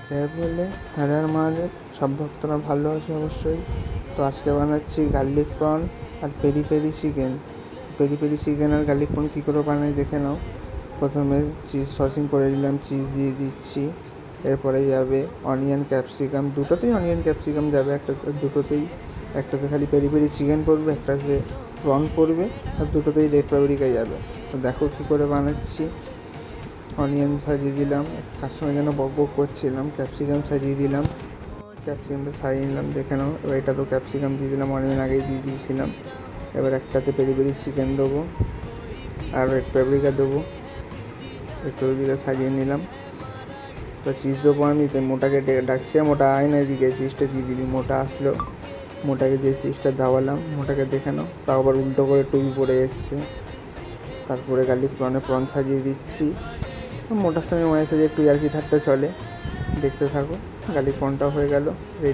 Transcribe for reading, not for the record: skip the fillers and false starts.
জয় বলে হ্যারার মহাদেব, সব ভক্তরা ভালো আছে অবশ্যই। তো আজকে বানাচ্ছি গার্লিক প্রন আর peri peri chicken. Peri peri chicken আর গার্লিক প্রন কী করে বানাই দেখে নাও। প্রথমে চিজ সসিং করে নিলাম, চিজ দিয়ে দিচ্ছি। এরপরে যাবে অনিয়ন ক্যাপসিকাম, দুটোতেই অনিয়ন ক্যাপসিকাম যাবে, দুটোতেই। একটাতে খালি পেরি পেরি চিকেন পড়বে, একটাতে প্রন পড়বে, আর দুটোতেই রেড পাপরিকা যাবে। তো দেখো কী করে বানাচ্ছি। অনিয়ন সাজিয়ে দিলাম, তার সঙ্গে যেন বক বক করছিলাম, ক্যাপসিকাম সাজিয়ে দিলাম, ক্যাপসিকামটা সাজিয়ে নিলাম দেখে নাও। এবার এটা তো ক্যাপসিকাম দিয়ে দিলাম, অনিয়ন আগেই দিয়ে দিয়েছিলাম। এবার একটাতে পেরি পেরি চিকেন দেবো আর রেড পাপরিকা দেবো, রেড পাপরিকা সাজিয়ে নিলাম। তো চিজ দেবো আমি, তাই মোটাকে ডাকছে, মোটা আয় না এদিকে, চিজটা দিয়ে দিবি। মোটা আসলো, মোটাকে দিয়ে চিজটা দাওয়ালাম, মোটাকে দেখে নাও, তাও আবার উল্টো করে টুপি পড়ে এসছে। তারপরে গার্লিক প্রন সাজিয়ে দিচ্ছি। মোটার সঙ্গে মায়ের সাথে একটু ইয়ার্কি ঠাট্টা চলে, দেখতে থাকো। গার্লিক প্রনটাও হয়ে গেল রেডি।